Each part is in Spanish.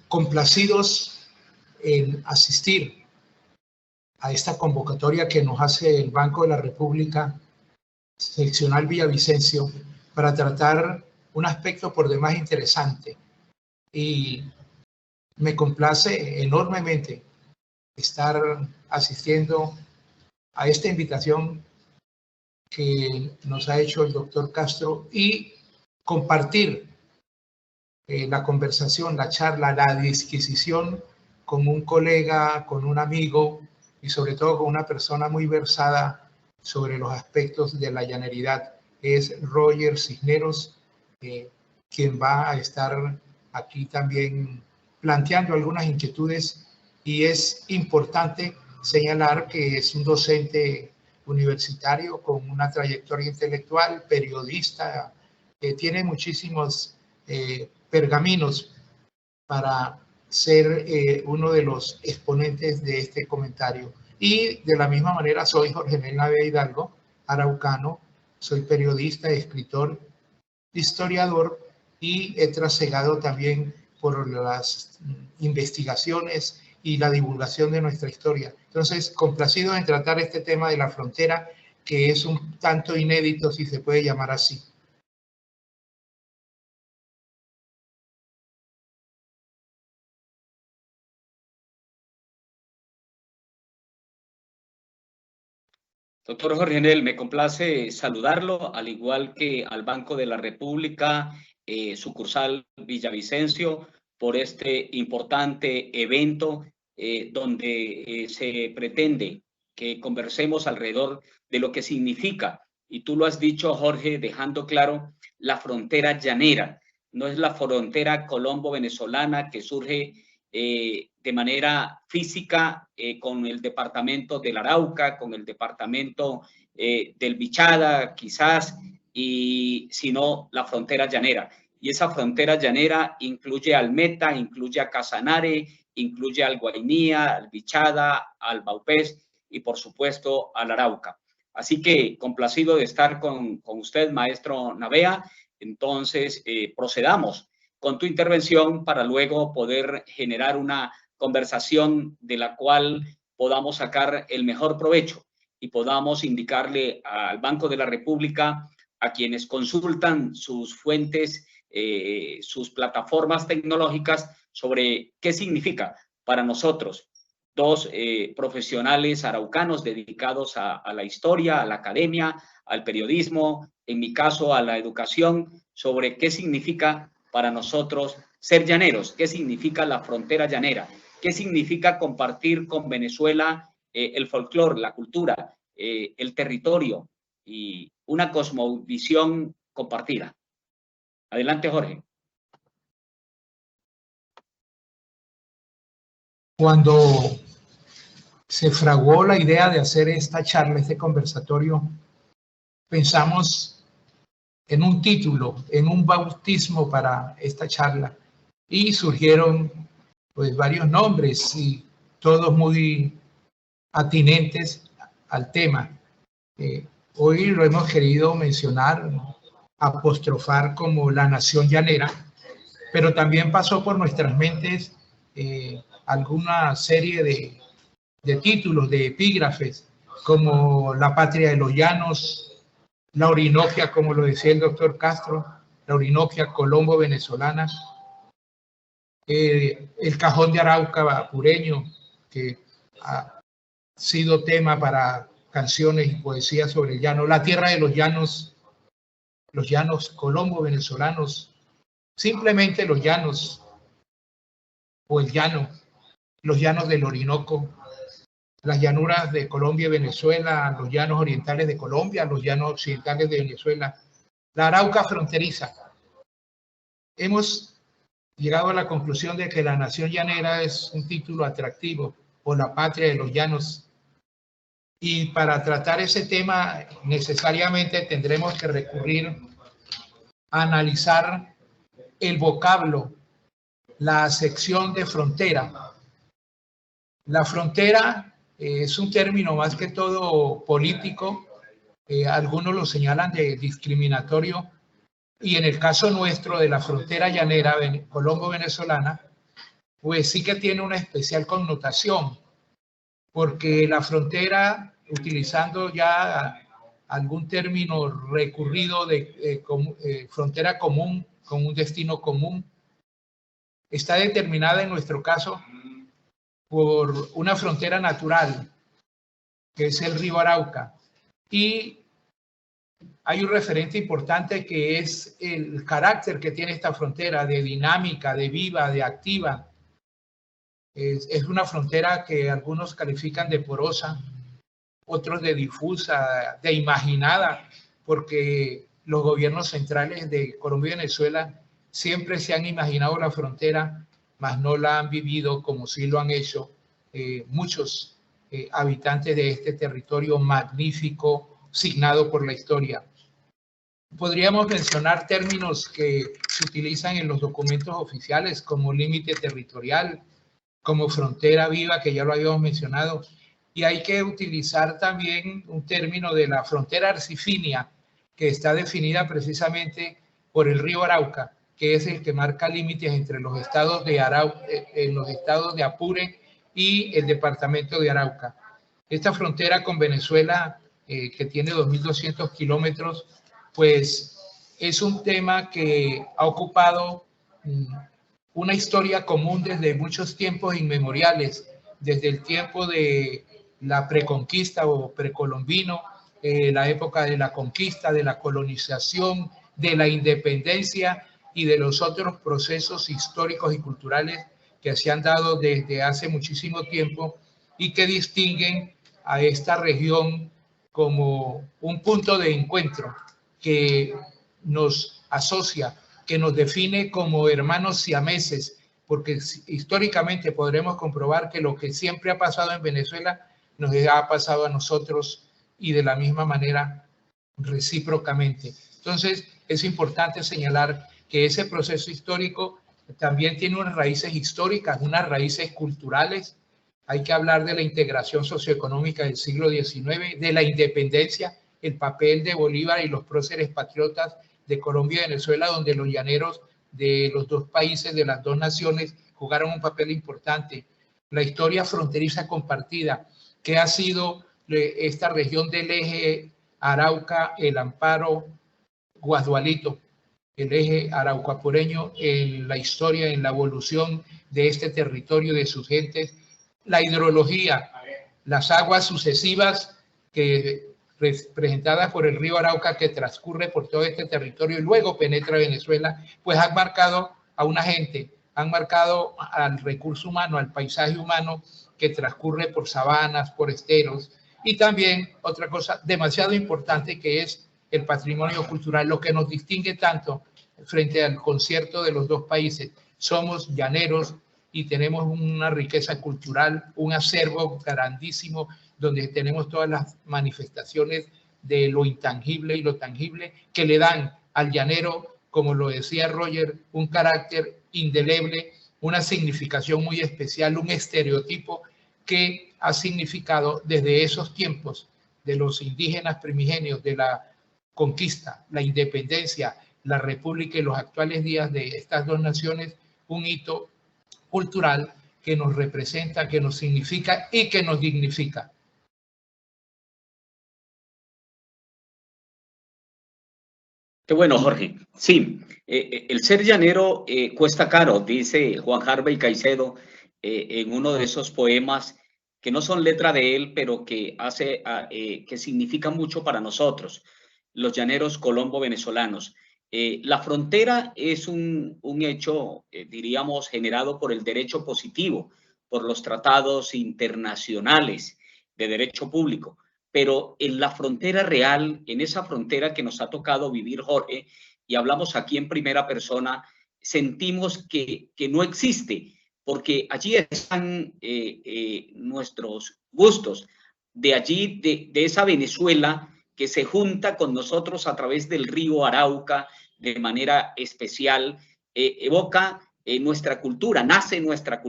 complacidos en asistir a esta convocatoria que nos hace el Banco de la República Seccional Villavicencio para tratar un aspecto por demás interesante. Y me complace enormemente estar asistiendo a esta invitación que nos ha hecho el doctor Castro y compartir la conversación, la charla, la disquisición con un colega, con un amigo y sobre todo con una persona muy versada sobre los aspectos de la llaneridad. Es Roger Cisneros, quien va a estar aquí también planteando algunas inquietudes, y es importante señalar que es un docente universitario con una trayectoria intelectual, periodista, que tiene muchísimos pergaminos para ser uno de los exponentes de este comentario. Y de la misma manera soy Jorge Nel Navea Hidalgo, araucano, soy periodista, escritor, historiador, y he trasegado también por las investigaciones y la divulgación de nuestra historia. Entonces, complacido en tratar este tema de la frontera, que es un tanto inédito, si se puede llamar así. Doctor Jorge Nel, me complace saludarlo, al igual que al Banco de la República, sucursal Villavicencio, por este importante evento donde se pretende que conversemos alrededor de lo que significa, y tú lo has dicho, Jorge, dejando claro, la frontera llanera. No es la frontera colombo-venezolana que surge de manera física con el departamento del Arauca, con el departamento del Bichada, quizás, sino la frontera llanera. Y esa frontera llanera incluye al Meta, incluye a Casanare, incluye al Guainía, al Bichada, al Baupés y, por supuesto, al Arauca. Así que complacido de estar con usted, maestro Navea. Entonces, procedamos con tu intervención para luego poder generar una conversación de la cual podamos sacar el mejor provecho y podamos indicarle al Banco de la República, a quienes consultan sus fuentes, sus plataformas tecnológicas, sobre qué significa para nosotros, dos profesionales araucanos dedicados a la historia, a la academia, al periodismo, en mi caso a la educación, sobre qué significa para nosotros ser llaneros, qué significa la frontera llanera, qué significa compartir con Venezuela el folclore, la cultura, el territorio y una cosmovisión compartida. Adelante, Jorge. Cuando se fraguó la idea de hacer esta charla, este conversatorio, pensamos en un título, en un bautismo para esta charla, y surgieron pues varios nombres y todos muy atinentes al tema. Hoy lo hemos querido mencionar, apostrofar como la nación llanera, pero también pasó por nuestras mentes alguna serie de títulos, de epígrafes, como la patria de los llanos, la Orinoquia, como lo decía el doctor Castro, la Orinoquia colombo-venezolana, el cajón de Arauca apureño, que ha sido tema para canciones y poesía sobre el llano, la tierra de los llanos colombo-venezolanos, simplemente los llanos o el llano, los llanos del Orinoco, las llanuras de Colombia y Venezuela, los llanos orientales de Colombia, los llanos occidentales de Venezuela, la Arauca fronteriza. Hemos llegado a la conclusión de que la nación llanera es un título atractivo, o la patria de los llanos. Y para tratar ese tema necesariamente tendremos que recurrir a analizar el vocablo, la acepción de frontera. La frontera es un término más que todo político, algunos lo señalan de discriminatorio, y en el caso nuestro de la frontera llanera colombo-venezolana, pues sí que tiene una especial connotación, porque la frontera, utilizando ya algún término recurrido de frontera común, con un destino común, está determinada en nuestro caso por una frontera natural, que es el río Arauca. Y hay un referente importante que es el carácter que tiene esta frontera de dinámica, de viva, de activa. Es una frontera que algunos califican de porosa, otros de difusa, de imaginada, porque los gobiernos centrales de Colombia y Venezuela siempre se han imaginado la frontera, mas no la han vivido como sí lo han hecho muchos habitantes de este territorio magnífico, signado por la historia. Podríamos mencionar términos que se utilizan en los documentos oficiales como límite territorial, como frontera viva, que ya lo habíamos mencionado, y hay que utilizar también un término de la frontera arcifinia, que está definida precisamente por el río Arauca, que es el que marca límites entre los estados de Apure y el departamento de Arauca. Esta frontera con Venezuela, que tiene 2.200 kilómetros, pues es un tema que ha ocupado una historia común desde muchos tiempos inmemoriales, desde el tiempo de la preconquista o precolombino, la época de la conquista, de la colonización, de la independencia y de los otros procesos históricos y culturales que se han dado desde hace muchísimo tiempo y que distinguen a esta región como un punto de encuentro que nos asocia, que nos define como hermanos siameses, porque históricamente podremos comprobar que lo que siempre ha pasado en Venezuela nos ha pasado a nosotros y de la misma manera recíprocamente. Entonces, es importante señalar que ese proceso histórico también tiene unas raíces históricas, unas raíces culturales. Hay que hablar de la integración socioeconómica del siglo XIX, de la independencia, el papel de Bolívar y los próceres patriotas de Colombia y Venezuela, donde los llaneros de los dos países, de las dos naciones, jugaron un papel importante. La historia fronteriza compartida, que ha sido esta región del eje Arauca, el Amparo, Guasdualito, el eje araucapureño en la historia, en la evolución de este territorio, de sus gentes, la hidrología, las aguas sucesivas que presentadas por el río Arauca que transcurre por todo este territorio y luego penetra Venezuela, pues han marcado a una gente, han marcado al recurso humano, al paisaje humano que transcurre por sabanas, por esteros, y también otra cosa demasiado importante que es el patrimonio cultural, lo que nos distingue tanto frente al concierto de los dos países. Somos llaneros y tenemos una riqueza cultural, un acervo grandísimo, donde tenemos todas las manifestaciones de lo intangible y lo tangible que le dan al llanero, como lo decía Roger, un carácter indeleble, una significación muy especial, un estereotipo que ha significado desde esos tiempos de los indígenas primigenios, de la conquista, la independencia, la república y los actuales días de estas dos naciones, un hito cultural que nos representa, que nos significa y que nos dignifica. Qué bueno, Jorge. Sí, el ser llanero cuesta caro, dice Juan Harvey Caicedo en uno de esos poemas que no son letra de él, pero que que significan mucho para nosotros, los llaneros colombo-venezolanos. La frontera es un hecho, diríamos, generado por el derecho positivo, por los tratados internacionales de derecho público. Pero en la frontera real, en esa frontera que nos ha tocado vivir, Jorge, y hablamos aquí en primera persona, sentimos que no existe, porque allí están nuestros gustos, de allí, de esa Venezuela que se junta con nosotros a través del río Arauca de manera especial, evoca nuestra cultura, nace nuestra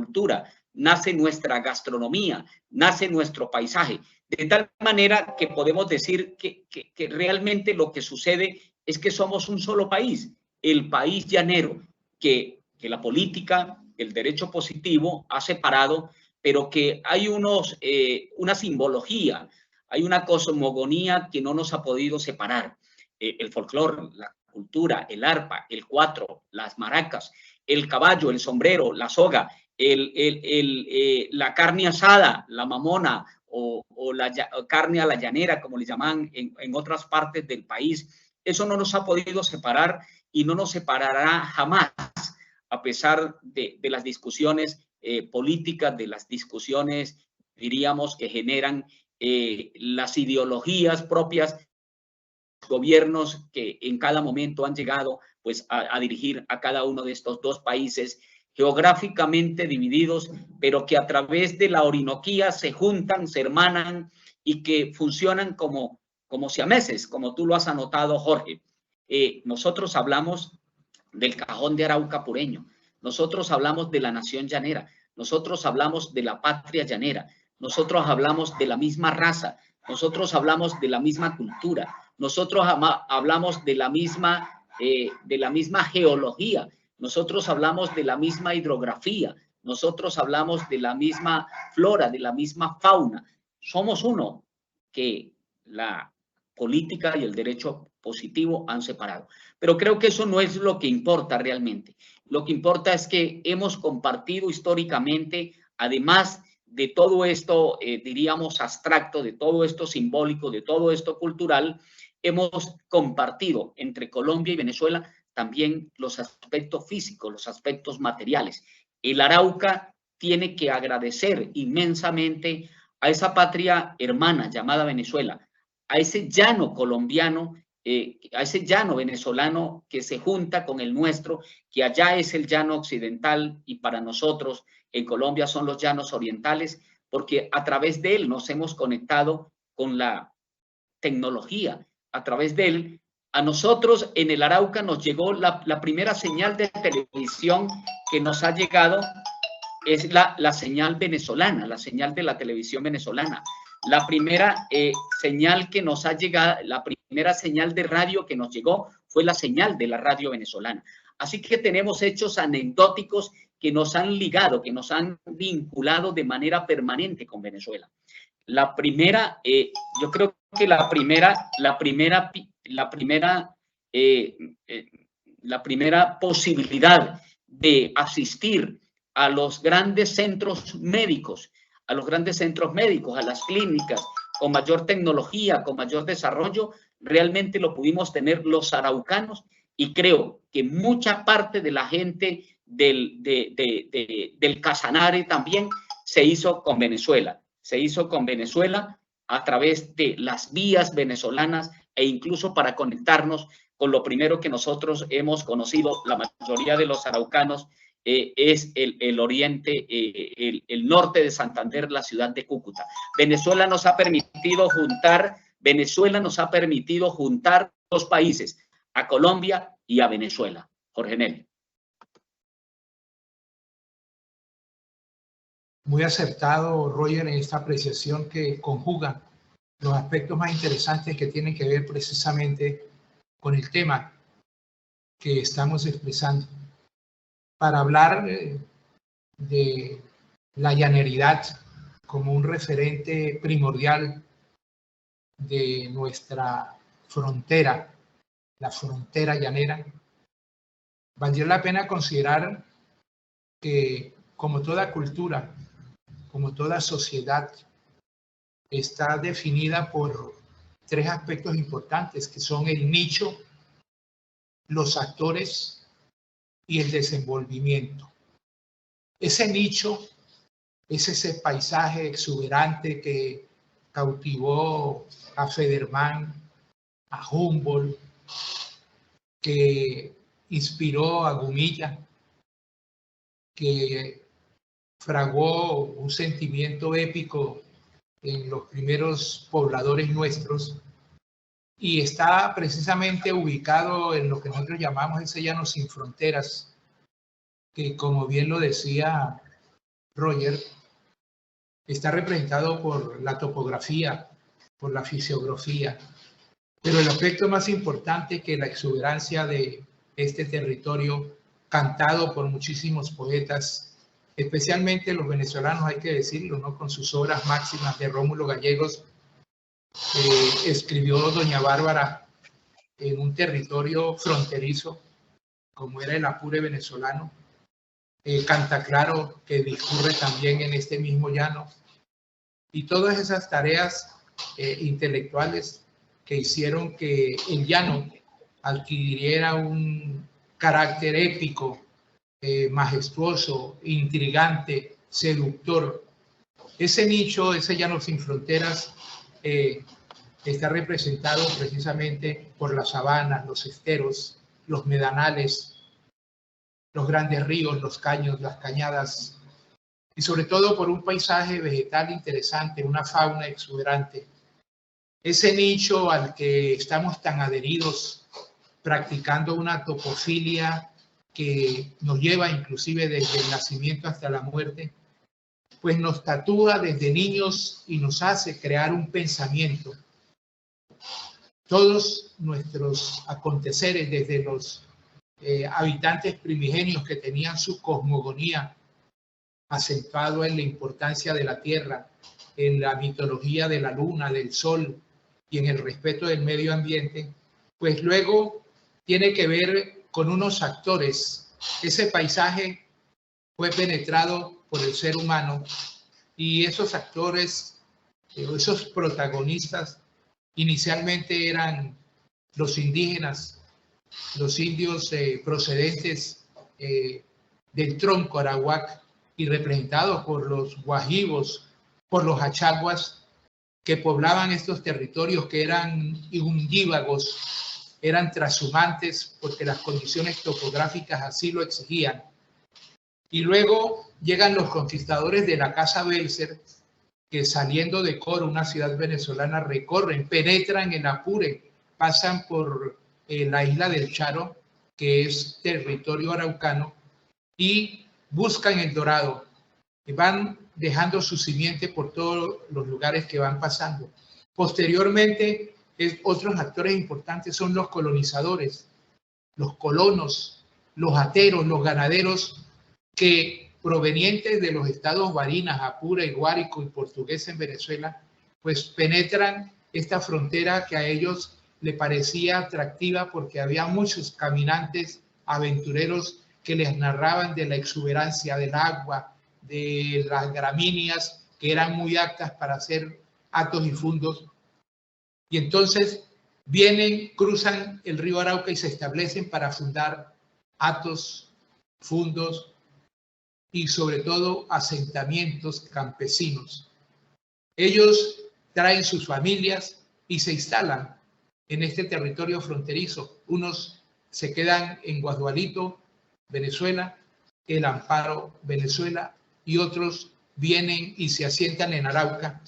gastronomía, nace nuestro paisaje. De tal manera que podemos decir que realmente lo que sucede es que somos un solo país, el país llanero, que la política el derecho positivo ha separado, pero que hay una simbología, hay una cosmogonía que no nos ha podido separar. El folclore, la cultura, el arpa, el cuatro, las maracas, el caballo, el sombrero, la soga, la carne asada, la mamona o la carne a la llanera, como le llaman en otras partes del país. Eso no nos ha podido separar y no nos separará jamás, a pesar de las discusiones políticas, de las discusiones, diríamos, que generan las ideologías propias, gobiernos que en cada momento han llegado pues, a dirigir a cada uno de estos dos países geográficamente divididos, pero que a través de la Orinoquía se juntan, se hermanan y que funcionan como siameses, como tú lo has anotado, Jorge. Nosotros hablamos del cajón de Arauca pureño, nosotros hablamos de la nación llanera, nosotros hablamos de la patria llanera, nosotros hablamos de la misma raza, nosotros hablamos de la misma cultura, nosotros hablamos de la misma geología, nosotros hablamos de la misma hidrografía, nosotros hablamos de la misma flora, de la misma fauna. Somos uno, que la política y el derecho positivo han separado. Pero creo que eso no es lo que importa realmente. Lo que importa es que hemos compartido históricamente, además de todo esto, diríamos, abstracto, de todo esto simbólico, de todo esto cultural, hemos compartido entre Colombia y Venezuela también los aspectos físicos, los aspectos materiales. El Arauca tiene que agradecer inmensamente a esa patria hermana llamada Venezuela, a ese llano colombiano, a ese llano venezolano que se junta con el nuestro, que allá es el llano occidental y para nosotros en Colombia son los llanos orientales, porque a través de él nos hemos conectado con la tecnología. A través de él, a nosotros en el Arauca nos llegó la primera señal de televisión que nos ha llegado, es la señal venezolana, la señal de la televisión venezolana. La primera señal que nos ha llegado, la primera señal de radio que nos llegó fue la señal de la radio venezolana. Así que tenemos hechos anecdóticos que nos han ligado, que nos han vinculado de manera permanente con Venezuela. La primera, yo creo que la primera posibilidad de asistir a los grandes centros médicos, a las clínicas con mayor tecnología, con mayor desarrollo, realmente lo pudimos tener los araucanos y creo que mucha parte de la gente del Casanare también se hizo con Venezuela. Se hizo con Venezuela a través de las vías venezolanas e incluso para conectarnos con lo primero que nosotros hemos conocido, la mayoría de los araucanos, es el oriente, el norte de Santander, la ciudad de Cúcuta. Venezuela nos ha permitido juntar dos países, a Colombia y a Venezuela. Jorge Nel. Muy acertado, Roger, en esta apreciación que conjuga los aspectos más interesantes que tienen que ver precisamente con el tema que estamos expresando. Para hablar de la llaneridad como un referente primordial de nuestra frontera, la frontera llanera, valdría la pena considerar que, como toda cultura, como toda sociedad, está definida por tres aspectos importantes, que son el nicho, los actores y el desenvolvimiento. Ese nicho es ese paisaje exuberante que cautivó a Federman, a Humboldt, que inspiró a Gumilla, que fraguó un sentimiento épico en los primeros pobladores nuestros y está precisamente ubicado en lo que nosotros llamamos ese llano sin fronteras, que, como bien lo decía Roger, está representado por la topografía, por la fisiografía, pero el aspecto más importante es que la exuberancia de este territorio, cantado por muchísimos poetas, especialmente los venezolanos, hay que decirlo, ¿no? Con sus obras máximas de Rómulo Gallegos, escribió Doña Bárbara en un territorio fronterizo, como era el Apure venezolano, Cantaclaro, que discurre también en este mismo llano, y todas esas tareas intelectuales que hicieron que el llano adquiriera un carácter épico, majestuoso, intrigante, seductor. Ese nicho, ese llano sin fronteras, está representado precisamente por las sabanas, los esteros, los medanales, los grandes ríos, los caños, las cañadas, y sobre todo por un paisaje vegetal interesante, una fauna exuberante. Ese nicho al que estamos tan adheridos, practicando una topofilia que nos lleva inclusive desde el nacimiento hasta la muerte, pues nos tatúa desde niños y nos hace crear un pensamiento. Todos nuestros aconteceres, desde los habitantes primigenios que tenían su cosmogonía acentuado en la importancia de la tierra, en la mitología de la luna, del sol y en el respeto del medio ambiente, pues luego tiene que ver con unos actores. Ese paisaje fue penetrado por el ser humano y esos actores, esos protagonistas, inicialmente eran los indígenas, los indios procedentes del tronco arawak y representados por los guajivos, por los achaguas, que poblaban estos territorios, que eran igundívagos, eran trashumantes porque las condiciones topográficas así lo exigían. Y luego llegan los conquistadores de la Casa Belser, que saliendo de Coro, una ciudad venezolana, recorren, penetran en Apure, pasan por la isla del Charo, que es territorio araucano, y buscan el dorado. Y van dejando su simiente por todos los lugares que van pasando. Posteriormente, otros actores importantes son los colonizadores, los colonos, los ateros, los ganaderos, que provenientes de los estados Barinas, Apure, Guárico y Portugués en Venezuela, pues penetran esta frontera que a ellos le parecía atractiva porque había muchos caminantes aventureros que les narraban de la exuberancia del agua, de las gramíneas que eran muy aptas para hacer hatos y fundos. Y entonces vienen, cruzan el río Arauca y se establecen para fundar hatos, fundos y sobre todo asentamientos campesinos. Ellos traen sus familias y se instalan en este territorio fronterizo. Unos se quedan en Guasdualito, Venezuela, El Amparo, Venezuela, y otros vienen y se asientan en Arauca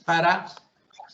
para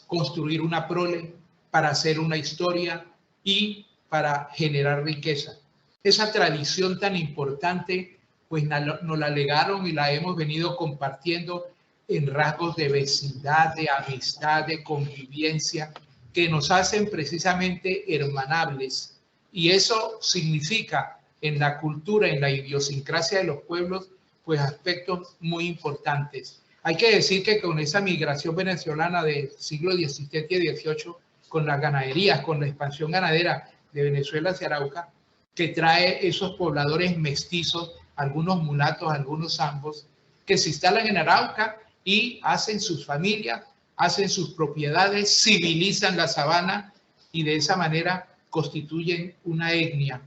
construir una prole, para hacer una historia y para generar riqueza. Esa tradición tan importante, pues nos la legaron y la hemos venido compartiendo en rasgos de vecindad, de amistad, de convivencia, que nos hacen precisamente hermanables. Y eso significa en la cultura, en la idiosincrasia de los pueblos, pues aspectos muy importantes. Hay que decir que con esa migración venezolana del siglo XVII y XVIII, con las ganaderías, con la expansión ganadera de Venezuela hacia Arauca, que trae esos pobladores mestizos, algunos mulatos, algunos zambos, que se instalan en Arauca y hacen sus familias, hacen sus propiedades, civilizan la sabana y de esa manera constituyen una etnia.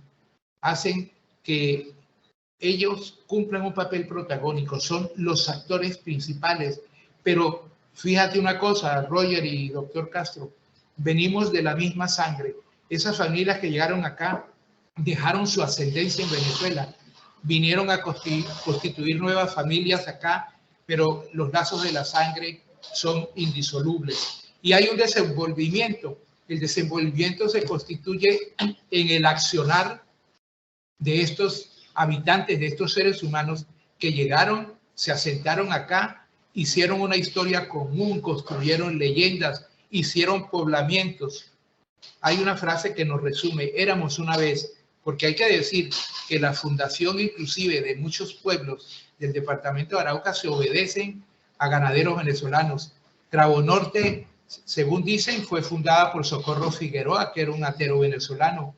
Hacen que ellos cumplan un papel protagónico, son los actores principales. Pero fíjate una cosa, Roger y doctor Castro, venimos de la misma sangre. Esas familias que llegaron acá dejaron su ascendencia en Venezuela, vinieron a constituir nuevas familias acá, pero los lazos de la sangre son indisolubles. Y hay un desenvolvimiento. El desenvolvimiento se constituye en el accionar de estos habitantes, de estos seres humanos que llegaron, se asentaron acá, hicieron una historia común, construyeron leyendas, hicieron poblamientos. Hay una frase que nos resume: éramos una vez porque hay que decir que la fundación inclusive de muchos pueblos del departamento de Arauca se obedecen a ganaderos venezolanos. Trabo Norte, según dicen, fue fundada por Socorro Figueroa, que era un atero venezolano.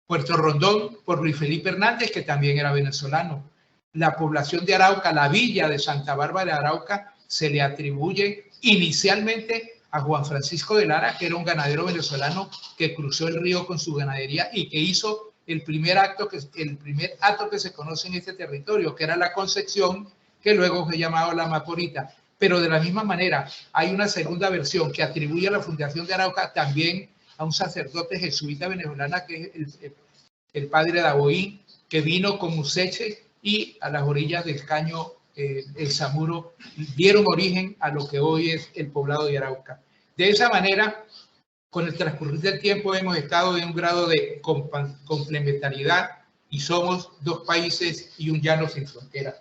Puerto Rondón, por Luis Felipe Hernández, que también era venezolano. La población de Arauca, la villa de Santa Bárbara de Arauca, se le atribuye inicialmente a Juan Francisco de Lara, que era un ganadero venezolano que cruzó el río con su ganadería y que hizo el primer acto que se conoce en este territorio, que era la concepción, que luego fue llamado la Macorita. Pero de la misma manera, hay una segunda versión que atribuye a la fundación de Arauca también a un sacerdote jesuita venezolano, que es el padre Daboí, que vino con Useche y a las orillas del caño el Samuro dieron origen a lo que hoy es el poblado de Arauca. De esa manera, con el transcurrir del tiempo hemos estado en un grado de complementariedad y somos dos países y un llano sin frontera.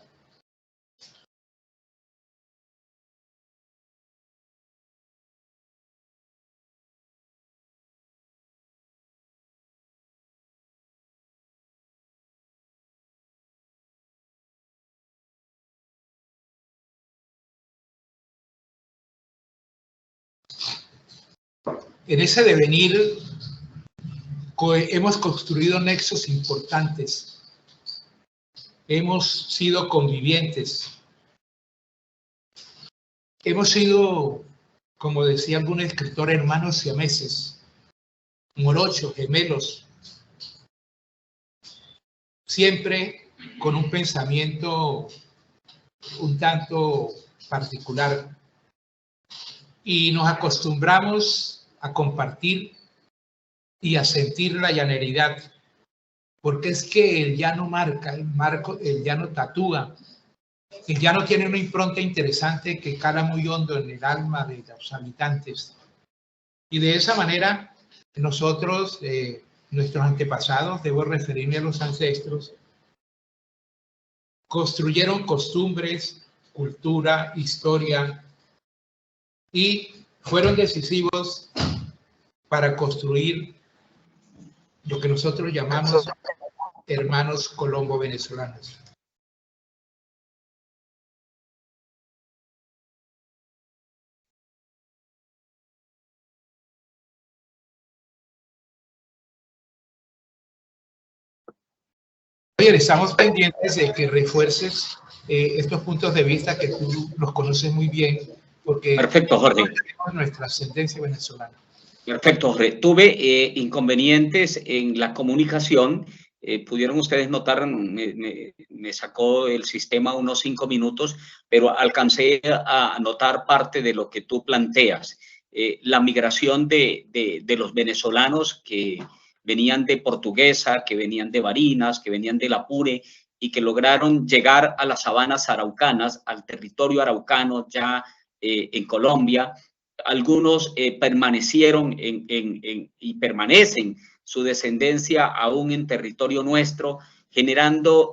En ese devenir hemos construido nexos importantes, hemos sido convivientes, hemos sido, como decía algún escritor, hermanos siameses, morochos, gemelos, siempre con un pensamiento un tanto particular, y nos acostumbramos a compartir y a sentir la llaneridad, porque es que el llano marca, el llano tatúa, el llano tiene una impronta interesante que cala muy hondo en el alma de los habitantes. Y de esa manera, nosotros, nuestros antepasados, debo referirme a los ancestros, construyeron costumbres, cultura, historia, y fueron decisivos para construir lo que nosotros llamamos hermanos colombo-venezolanos. Oye, estamos pendientes de que refuerces estos puntos de vista que tú los conoces muy bien, porque perfecto, Jorge, tenemos nuestra ascendencia venezolana. Perfecto, Jorge. Tuve inconvenientes en la comunicación. Pudieron ustedes notar, me sacó el sistema unos 5 minutos, pero alcancé a notar parte de lo que tú planteas. La migración de los venezolanos que venían de Portuguesa, que venían de Barinas, que venían del Apure y que lograron llegar a las sabanas araucanas, al territorio araucano ya en Colombia. Algunos permanecieron y permanecen su descendencia aún en territorio nuestro, generando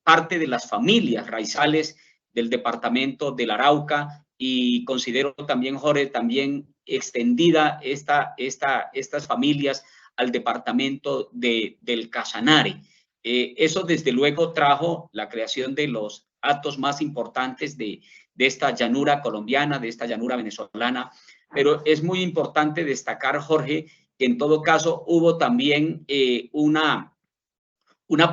parte de las familias raizales del departamento del Arauca, y considero también, Jorge, también extendida estas familias al departamento del Casanare. Eso desde luego trajo la creación de los actos más importantes de esta llanura colombiana, de esta llanura venezolana, pero es muy importante destacar, Jorge, que en todo caso hubo también una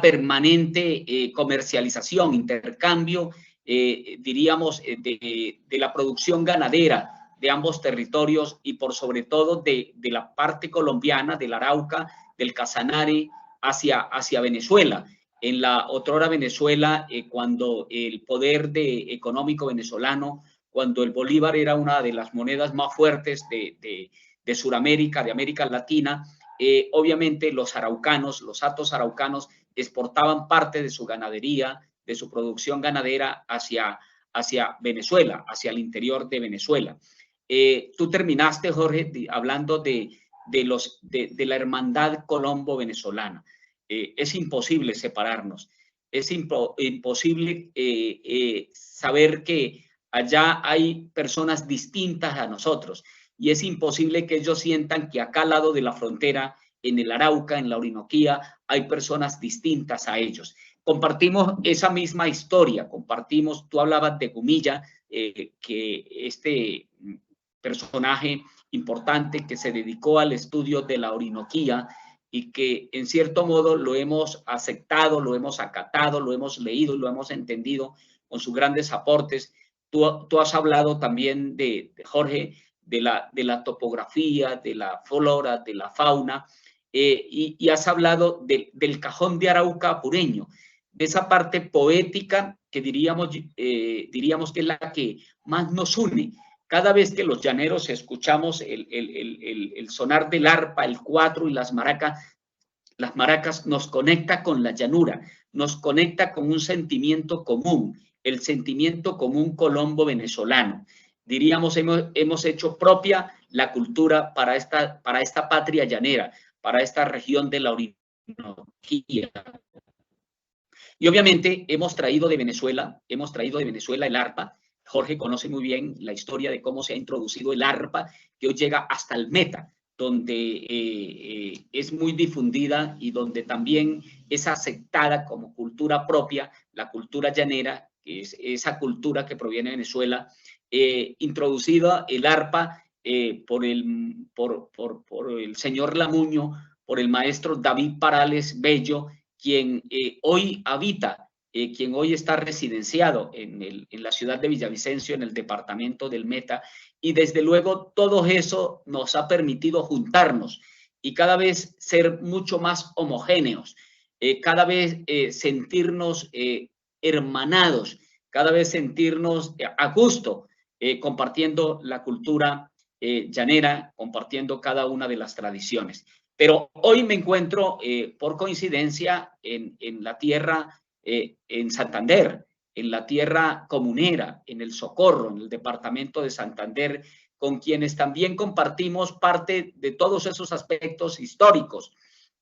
permanente comercialización, intercambio, diríamos, de la producción ganadera de ambos territorios y por sobre todo de la parte colombiana, del Arauca, del Casanare, hacia Venezuela. En la otrora Venezuela, cuando el poder económico venezolano, cuando el bolívar era una de las monedas más fuertes de Sudamérica, de América Latina, obviamente los araucanos, los hatos araucanos, exportaban parte de su ganadería, de su producción ganadera hacia Venezuela, hacia el interior de Venezuela. Tú terminaste, Jorge, hablando de la hermandad colombo-venezolana. Es imposible separarnos, es imposible saber que allá hay personas distintas a nosotros y es imposible que ellos sientan que acá al lado de la frontera en el Arauca, en la Orinoquía, hay personas distintas a ellos. Compartimos esa misma historia, compartimos, tú hablabas de Gumilla, que este personaje importante que se dedicó al estudio de la Orinoquía y que en cierto modo lo hemos aceptado, lo hemos acatado, lo hemos leído y lo hemos entendido con sus grandes aportes. Tú has hablado también de Jorge, de la topografía, de la flora, de la fauna, y has hablado del cajón de Arauca apureño, de esa parte poética que diríamos que es la que más nos une. Cada vez que los llaneros escuchamos el sonar del arpa, el cuatro y las maracas nos conecta con la llanura, nos conecta con un sentimiento común, el sentimiento común colombo-venezolano. Diríamos, hemos hecho propia la cultura para esta patria llanera, para esta región de la Orinoquía. Y obviamente hemos traído de Venezuela el arpa. Jorge conoce muy bien la historia de cómo se ha introducido el arpa, que hoy llega hasta el Meta, donde es muy difundida y donde también es aceptada como cultura propia, la cultura llanera, que es esa cultura que proviene de Venezuela, introducida el arpa por el señor Lamuño, por el maestro David Parales Bello, quien hoy habita, quien hoy está residenciado en la ciudad de Villavicencio, en el departamento del Meta, y desde luego todo eso nos ha permitido juntarnos y cada vez ser mucho más homogéneos, cada vez sentirnos hermanados, cada vez sentirnos a gusto, compartiendo la cultura llanera, compartiendo cada una de las tradiciones. Pero hoy me encuentro, por coincidencia, en la tierra, en Santander, en la tierra comunera, en el Socorro, en el departamento de Santander, con quienes también compartimos parte de todos esos aspectos históricos.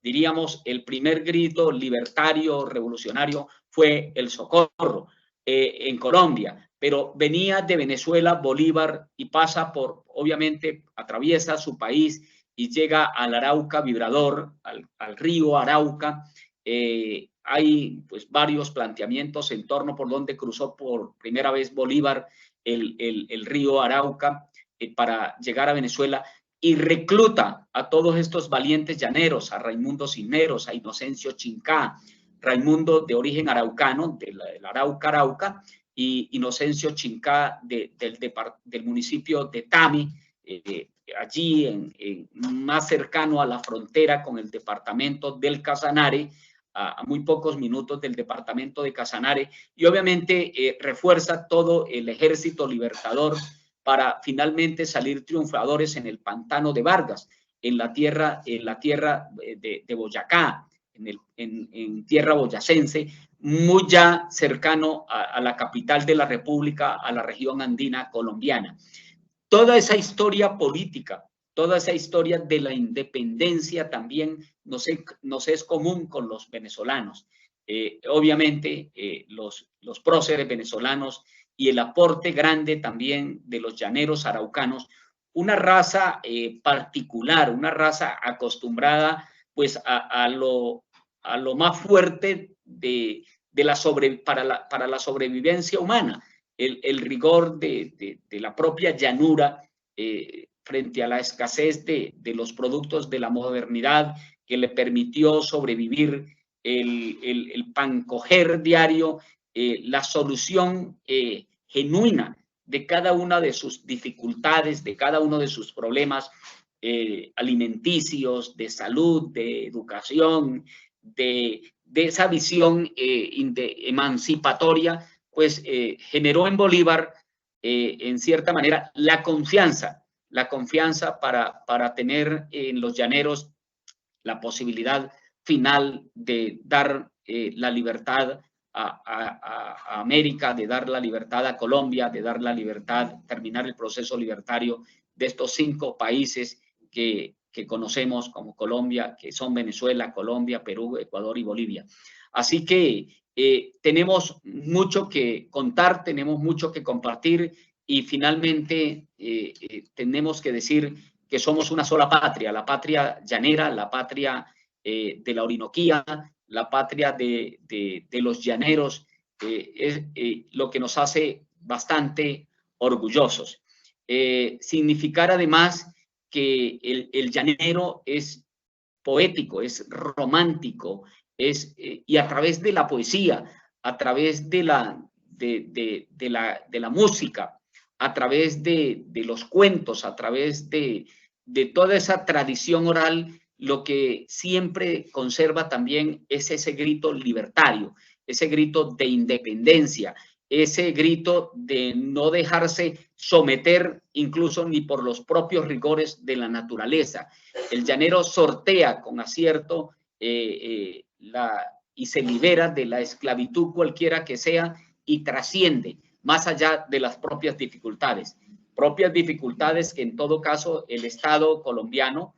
Diríamos, el primer grito libertario, revolucionario, fue el Socorro en Colombia, pero venía de Venezuela, Bolívar, y pasa por, obviamente, atraviesa su país y llega al Arauca Vibrador, al río Arauca. Hay pues varios planteamientos en torno por donde cruzó por primera vez Bolívar el río Arauca para llegar a Venezuela, y recluta a todos estos valientes llaneros, a Raimundo Cisneros, a Inocencio Chincá, Raimundo de origen araucano, del Arauca, y Inocencio Chincá del municipio de Tami, allí más cercano a la frontera con el departamento del Casanare, a muy pocos minutos del departamento de Casanare, y obviamente refuerza todo el ejército libertador para finalmente salir triunfadores en el pantano de Vargas, en la tierra de Boyacá, en tierra boyacense, muy ya cercano a la capital de la República, a la región andina colombiana. Toda esa historia política, toda esa historia de la independencia también nos es común con los venezolanos. Obviamente, los próceres venezolanos y el aporte grande también de los llaneros araucanos, una raza particular, una raza acostumbrada pues a lo más fuerte para la sobrevivencia humana. El rigor de la propia llanura frente a la escasez de los productos de la modernidad que le permitió sobrevivir, el pan coger diario, la solución genuina de cada una de sus dificultades, de cada uno de sus problemas alimenticios, de salud, de educación, de esa visión emancipatoria, pues generó en Bolívar, en cierta manera, la confianza para tener en los llaneros la posibilidad final de dar la libertad a América, de dar la libertad a Colombia, de dar la libertad, terminar el proceso libertario de estos 5 países que conocemos como Colombia, que son Venezuela, Colombia, Perú, Ecuador y Bolivia. Así que tenemos mucho que contar, tenemos mucho que compartir, y finalmente tenemos que decir que somos una sola patria, la patria llanera, la patria de la Orinoquía, la patria de los llaneros, es lo que nos hace bastante orgullosos. Significar además que el llanero es poético, es romántico, y a través de la poesía, a través de la música, a través de los cuentos, a través de toda esa tradición oral, lo que siempre conserva también es ese grito libertario, ese grito de independencia, ese grito de no dejarse someter incluso ni por los propios rigores de la naturaleza. El llanero sortea con acierto y se libera de la esclavitud cualquiera que sea y trasciende más allá de las propias dificultades que en todo caso el Estado colombiano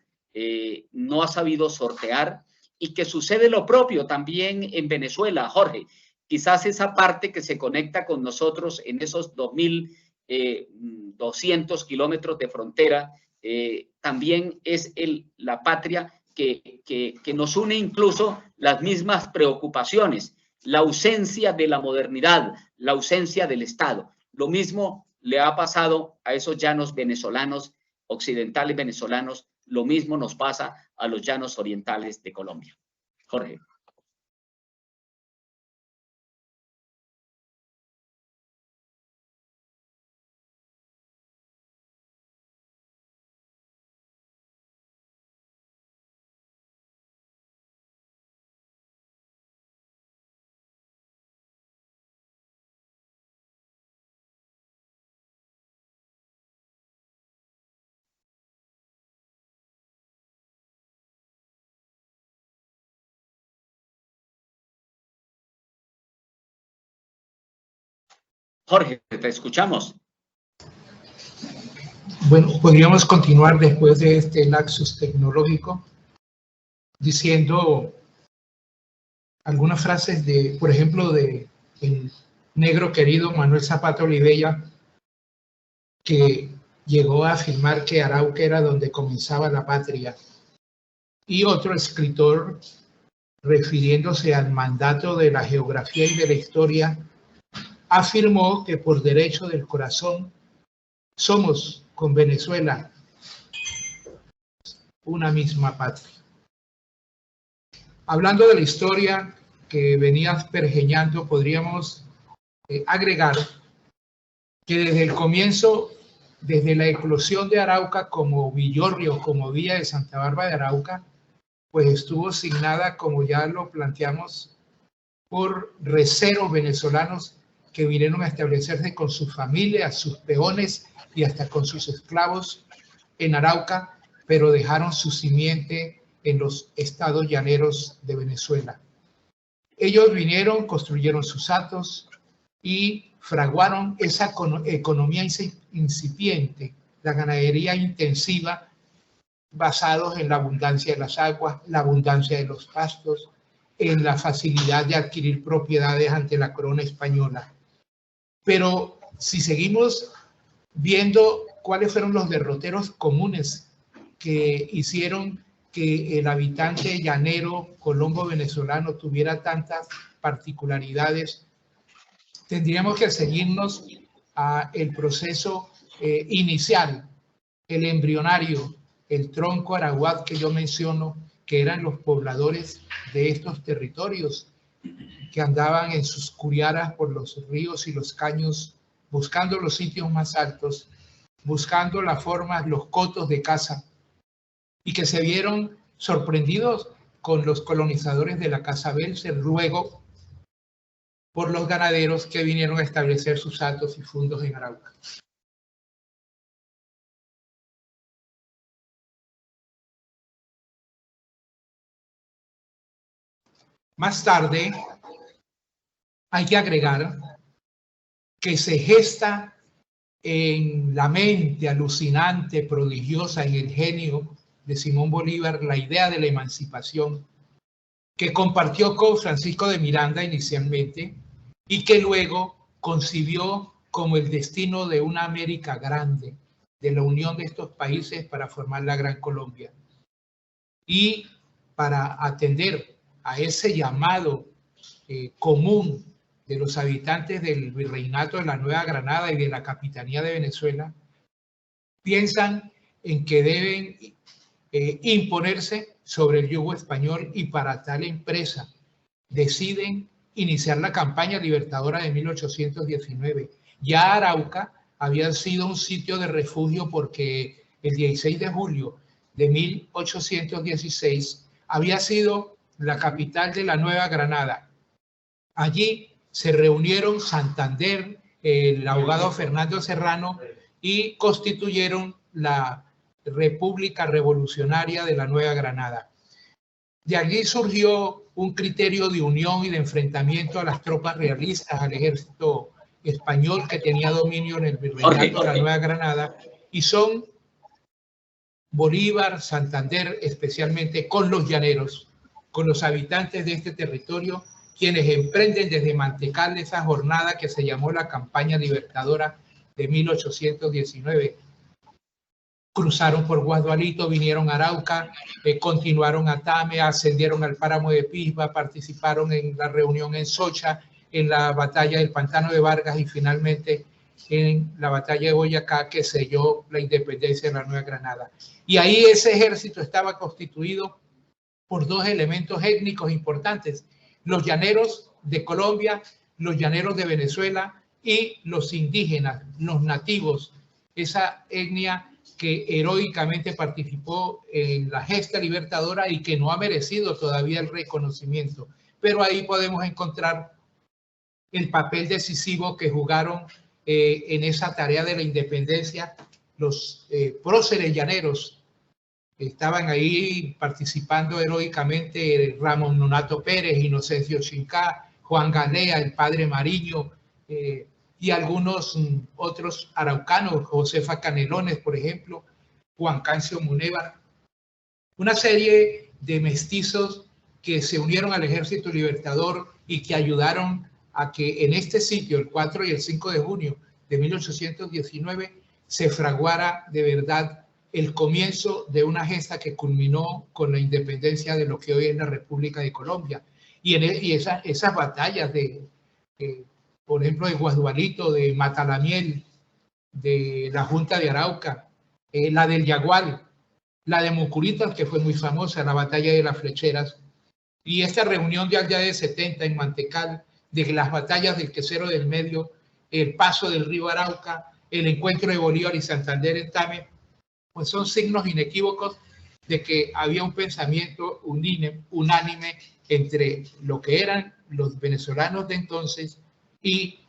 no ha sabido sortear, y que sucede lo propio también en Venezuela, Jorge. Quizás esa parte que se conecta con nosotros en esos 2.200 kilómetros de frontera, también es la patria que nos une incluso las mismas preocupaciones, la ausencia de la modernidad, la ausencia del Estado. Lo mismo le ha pasado a esos llanos venezolanos, occidentales venezolanos, lo mismo nos pasa a los llanos orientales de Colombia. Jorge. Jorge, te escuchamos. Bueno, podríamos continuar después de este lapsus tecnológico diciendo algunas frases de, por ejemplo, de el negro querido Manuel Zapata Olivella, que llegó a afirmar que Arauca era donde comenzaba la patria. Y otro escritor, refiriéndose al mandato de la geografía y de la historia, afirmó que por derecho del corazón somos con Venezuela una misma patria. Hablando de la historia que venías pergeñando, podríamos agregar que desde el comienzo, desde la eclosión de Arauca como villorrio, como villa de Santa Bárbara de Arauca, pues estuvo signada, como ya lo planteamos, por receros venezolanos que vinieron a establecerse con sus familias, sus peones y hasta con sus esclavos en Arauca, pero dejaron su simiente en los estados llaneros de Venezuela. Ellos vinieron, construyeron sus hatos y fraguaron esa economía incipiente, la ganadería intensiva, basados en la abundancia de las aguas, la abundancia de los pastos, en la facilidad de adquirir propiedades ante la corona española. Pero si seguimos viendo cuáles fueron los derroteros comunes que hicieron que el habitante llanero colombo venezolano tuviera tantas particularidades, tendríamos que seguirnos a el proceso inicial, el embrionario, el tronco arahuat que yo menciono, que eran los pobladores de estos territorios, que andaban en sus curiaras por los ríos y los caños, buscando los sitios más altos, buscando las formas, los cotos de caza, y que se vieron sorprendidos con los colonizadores de la Casa Belser, luego por los ganaderos que vinieron a establecer sus hatos y fundos en Arauca. Más tarde, hay que agregar que se gesta en la mente alucinante, prodigiosa, en el genio de Simón Bolívar, la idea de la emancipación, que compartió con Francisco de Miranda inicialmente y que luego concibió como el destino de una América grande, de la unión de estos países para formar la Gran Colombia. Y para atender a ese llamado común de los habitantes del Virreinato de la Nueva Granada y de la Capitanía de Venezuela, piensan en que deben imponerse sobre el yugo español, y para tal empresa deciden iniciar la campaña libertadora de 1819. Ya Arauca había sido un sitio de refugio porque el 16 de julio de 1816 había sido la capital de la Nueva Granada. Allí se reunieron Santander, el abogado Fernando Serrano, y constituyeron la República Revolucionaria de la Nueva Granada. De allí surgió un criterio de unión y de enfrentamiento a las tropas realistas, al ejército español que tenía dominio en el Virreinato de la Nueva Granada, y son Bolívar, Santander, especialmente con los llaneros, con los habitantes de este territorio, quienes emprenden desde Mantecal esa jornada que se llamó la Campaña Libertadora de 1819. Cruzaron por Guasdualito, vinieron a Arauca, continuaron a Tame, ascendieron al páramo de Pisba, participaron en la reunión en Socha, en la batalla del Pantano de Vargas y finalmente en la batalla de Boyacá, que selló la independencia de la Nueva Granada. Y ahí ese ejército estaba constituido por dos elementos étnicos importantes: los llaneros de Colombia, los llaneros de Venezuela y los indígenas, los nativos, esa etnia que heroicamente participó en la gesta libertadora y que no ha merecido todavía el reconocimiento. Pero ahí podemos encontrar el papel decisivo que jugaron en esa tarea de la independencia los próceres llaneros. Estaban ahí participando heroicamente Ramón Nonato Pérez, Inocencio Chincá, Juan Galea, el padre Mariño, y algunos otros araucanos, Josefa Canelones, por ejemplo, Juan Cancio Munévar. Una serie de mestizos que se unieron al Ejército Libertador y que ayudaron a que en este sitio, el 4 y el 5 de junio de 1819, se fraguara de verdad el comienzo de una gesta que culminó con la independencia de lo que hoy es la República de Colombia. Y esas batallas por ejemplo, de Guasdualito, de Matalamiel, de la Junta de Arauca, la del Yagual, la de Mucuritas, que fue muy famosa, la batalla de las Flecheras, y esta reunión de allá de 70 en Mantecal, de las batallas del Quesero del Medio, el paso del río Arauca, el encuentro de Bolívar y Santander en Tame, pues son signos inequívocos de que había un pensamiento unánime entre lo que eran los venezolanos de entonces y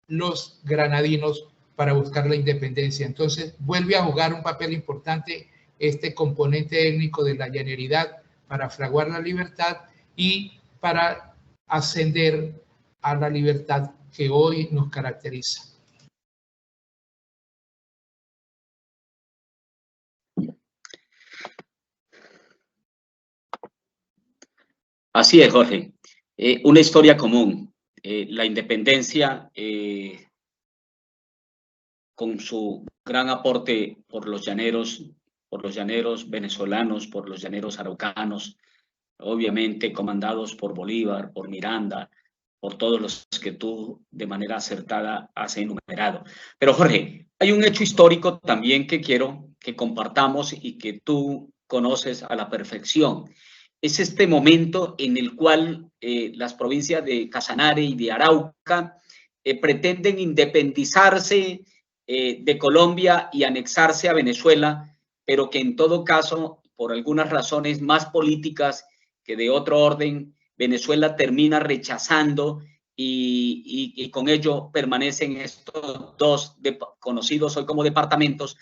los granadinos para buscar la independencia. Entonces vuelve a jugar un papel importante este componente étnico de la llaneridad para fraguar la libertad y para ascender a la libertad que hoy nos caracteriza. Así es, Jorge. Una historia común. La independencia, con su gran aporte por los llaneros venezolanos, por los llaneros araucanos, obviamente comandados por Bolívar, por Miranda, por todos los que tú de manera acertada has enumerado. Pero Jorge, hay un hecho histórico también que quiero que compartamos y que tú conoces a la perfección. Es este momento en el cual las provincias de Casanare y de Arauca pretenden independizarse de Colombia y anexarse a Venezuela, pero que en todo caso, por algunas razones más políticas que de otro orden, Venezuela termina rechazando y con ello permanecen estos dos conocidos hoy como departamentos,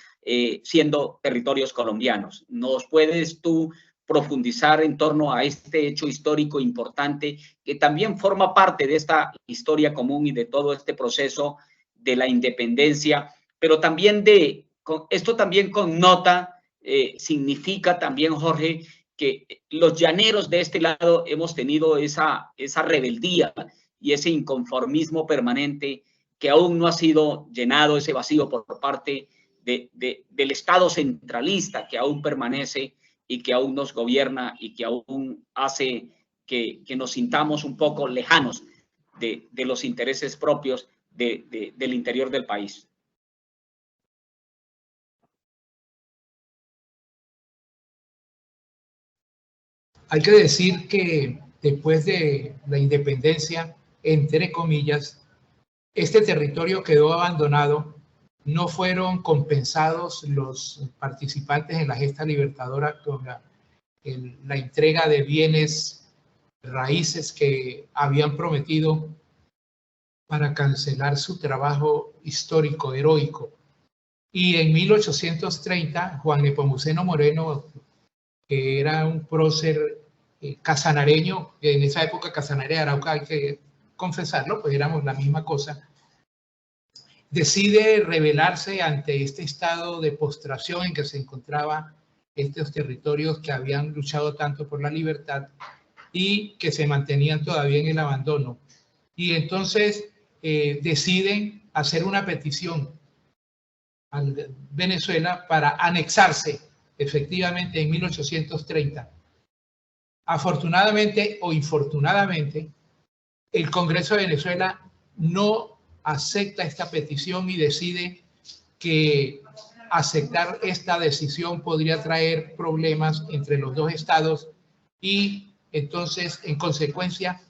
siendo territorios colombianos. ¿Nos puedes tú profundizar en torno a este hecho histórico importante que también forma parte de esta historia común y de todo este proceso de la independencia, pero también esto también connota, significa también, Jorge, que los llaneros de este lado hemos tenido esa rebeldía y ese inconformismo permanente que aún no ha sido llenado, ese vacío por parte del Estado centralista que aún permanece y que aún nos gobierna y que aún hace que nos sintamos un poco lejanos de los intereses propios del interior del país. Hay que decir que después de la independencia, entre comillas, este territorio quedó abandonado. No fueron compensados los participantes en la gesta libertadora con la entrega de bienes raíces que habían prometido para cancelar su trabajo histórico, heroico. Y en 1830, Juan Nepomuceno Moreno, que era un prócer casanareño, que en esa época Casanare de Arauca, hay que confesarlo, pues éramos la misma cosa, decide rebelarse ante este estado de postración en que se encontraba estos territorios que habían luchado tanto por la libertad y que se mantenían todavía en el abandono. Y entonces deciden hacer una petición a Venezuela para anexarse efectivamente en 1830. Afortunadamente o infortunadamente, el Congreso de Venezuela no acepta esta petición y decide que aceptar esta decisión podría traer problemas entre los dos estados y entonces, en consecuencia,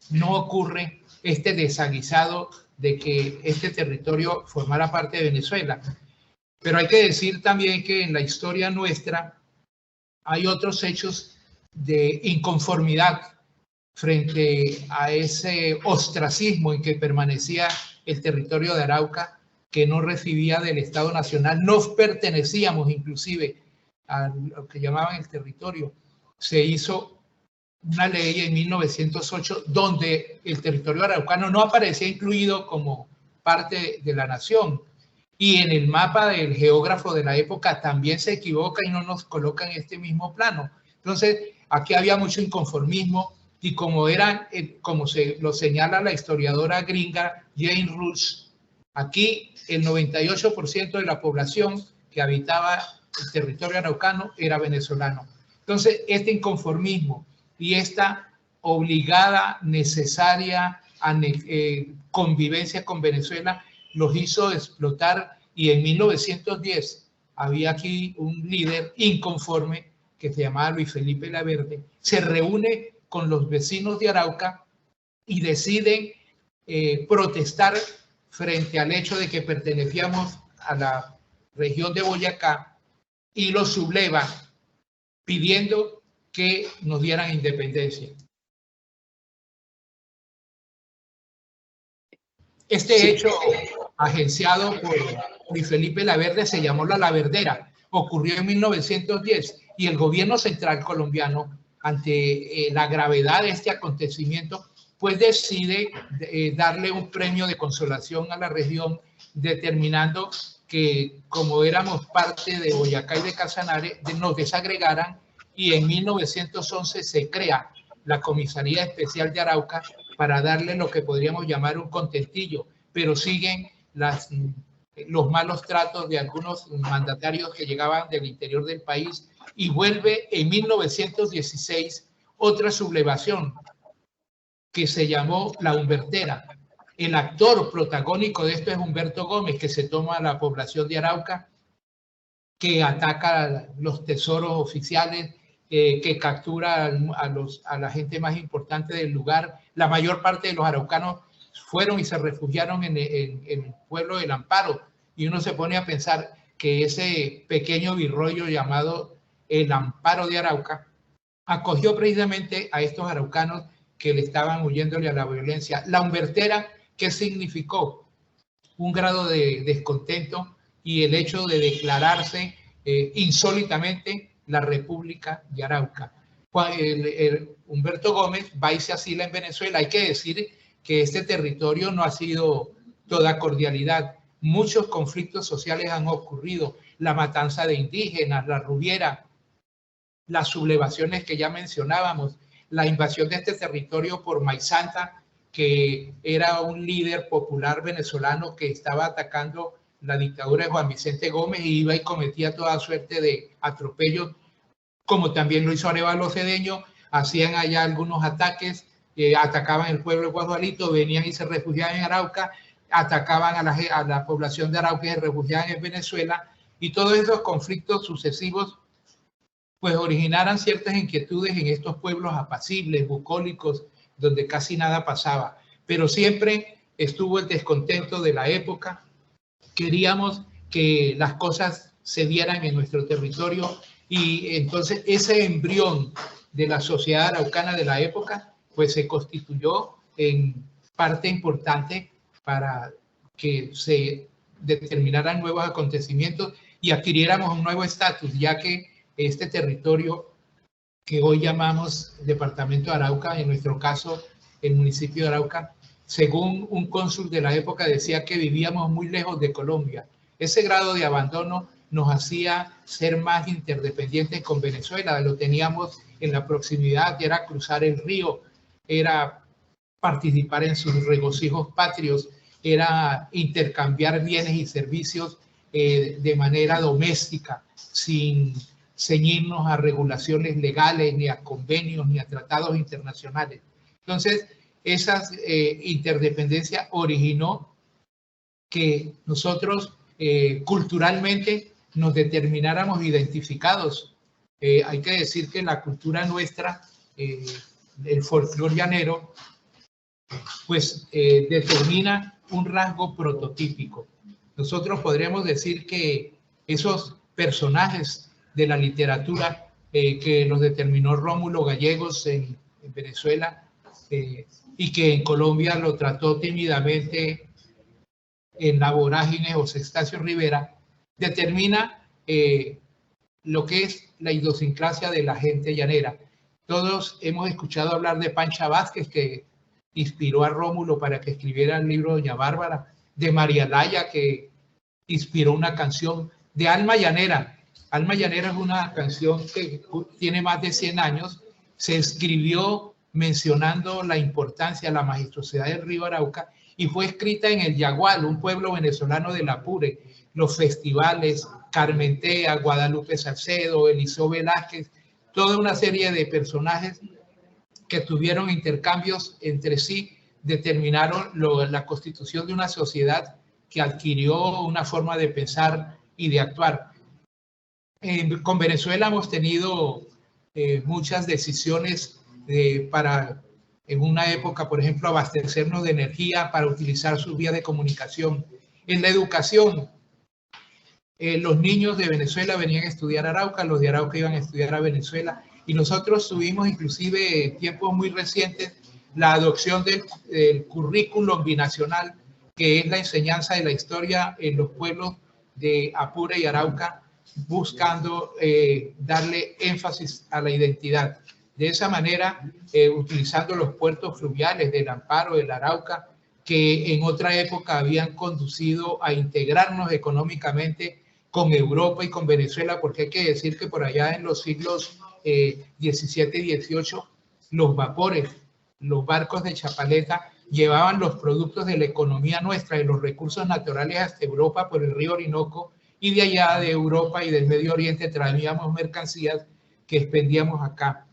no ocurre este desaguisado de que este territorio formara parte de Venezuela. Pero hay que decir también que en la historia nuestra hay otros hechos de inconformidad frente a ese ostracismo en que permanecía el territorio de Arauca, que no recibía del Estado Nacional. No pertenecíamos inclusive a lo que llamaban el territorio. Se hizo una ley en 1908 donde el territorio araucano no aparecía incluido como parte de la nación. Y en el mapa del geógrafo de la época también se equivoca y no nos coloca en este mismo plano. Entonces, aquí había mucho inconformismo y como se lo señala la historiadora gringa Jane Rush, aquí el 98% de la población que habitaba el territorio araucano era venezolano. Entonces, este inconformismo y esta obligada, necesaria convivencia con Venezuela los hizo explotar, y en 1910 había aquí un líder inconforme que se llamaba Luis Felipe Laverde, se reúne con los vecinos de Arauca y deciden protestar frente al hecho de que pertenecíamos a la región de Boyacá y lo subleva pidiendo que nos dieran independencia. Este hecho, agenciado por Luis Felipe Laverde, se llamó la Laverdera. Ocurrió en 1910 y el gobierno central colombiano, ante la gravedad de este acontecimiento, pues decide darle un premio de consolación a la región, determinando que como éramos parte de Boyacá y de Casanare, nos desagregaran, y en 1911 se crea la Comisaría Especial de Arauca para darle lo que podríamos llamar un contentillo, pero siguen los malos tratos de algunos mandatarios que llegaban del interior del país, y vuelve en 1916 otra sublevación que se llamó la Humbertera. El actor protagónico de esto es Humberto Gómez, que se toma a la población de Arauca, que ataca los tesoros oficiales, que captura a la gente más importante del lugar. La mayor parte de los araucanos fueron y se refugiaron en el pueblo del Amparo, y uno se pone a pensar que ese pequeño virroyo llamado el Amparo de Arauca acogió precisamente a estos araucanos que le estaban huyéndole a la violencia. La Humbertera, ¿qué significó? Un grado de descontento y el hecho de declararse insólitamente la República de Arauca. Humberto Gómez va y se asila en Venezuela. Hay que decir que este territorio no ha sido toda cordialidad. Muchos conflictos sociales han ocurrido. La matanza de indígenas, la rubiera, las sublevaciones que ya mencionábamos, la invasión de este territorio por Maizanta, que era un líder popular venezolano que estaba atacando la dictadura de Juan Vicente Gómez, y iba y cometía toda suerte de atropellos, como también lo hizo Arévalo Cedeño. Hacían allá algunos ataques, atacaban el pueblo de Guadualito, venían y se refugiaban en Arauca, atacaban a la población de Arauca y se refugiaban en Venezuela, y todos esos conflictos sucesivos pues originaran ciertas inquietudes en estos pueblos apacibles, bucólicos, donde casi nada pasaba. Pero siempre estuvo el descontento de la época. Queríamos que las cosas se dieran en nuestro territorio, y entonces ese embrión de la sociedad araucana de la época pues se constituyó en parte importante para que se determinaran nuevos acontecimientos y adquiriéramos un nuevo estatus, ya que este territorio que hoy llamamos Departamento de Arauca, en nuestro caso el municipio de Arauca, según un cónsul de la época decía que vivíamos muy lejos de Colombia. Ese grado de abandono nos hacía ser más interdependientes con Venezuela. Lo teníamos en la proximidad, era cruzar el río, era participar en sus regocijos patrios, era intercambiar bienes y servicios de manera doméstica, sin ceñirnos a regulaciones legales, ni a convenios, ni a tratados internacionales. Entonces, esa interdependencia originó que nosotros culturalmente nos determináramos identificados. Hay que decir que la cultura nuestra, el folclore llanero, pues determina un rasgo prototípico. Nosotros podríamos decir que esos personajes de la literatura que los determinó Rómulo Gallegos en Venezuela, y que en Colombia lo trató tímidamente en La Vorágine o Sextasio Rivera, determina lo que es la idiosincrasia de la gente llanera. Todos hemos escuchado hablar de Pancha Vázquez, que inspiró a Rómulo para que escribiera el libro Doña Bárbara, de María Laya, que inspiró una canción, de Alma Llanera. Alma Llanera es una canción que tiene más de 100 años, se escribió mencionando la importancia, la majestuosidad del río Arauca, y fue escrita en el Yagual, un pueblo venezolano del Apure. Los festivales, Carmentea, Guadalupe Salcedo, Eliseo Velázquez, toda una serie de personajes que tuvieron intercambios entre sí, determinaron la constitución de una sociedad que adquirió una forma de pensar y de actuar. Con Venezuela hemos tenido muchas decisiones para, en una época, por ejemplo, abastecernos de energía para utilizar sus vías de comunicación. En la educación, los niños de Venezuela venían a estudiar a Arauca, los de Arauca iban a estudiar a Venezuela, y nosotros tuvimos inclusive en tiempos muy recientes la adopción del currículum binacional, que es la enseñanza de la historia en los pueblos de Apure y Arauca, buscando darle énfasis a la identidad. De esa manera, utilizando los puertos fluviales del Amparo, del Arauca, que en otra época habían conducido a integrarnos económicamente con Europa y con Venezuela, porque hay que decir que por allá en los siglos XVII y XVIII, los vapores, los barcos de Chapaleta, llevaban los productos de la economía nuestra y los recursos naturales hasta Europa por el río Orinoco, y de allá de Europa y del Medio Oriente traíamos mercancías que expendíamos acá.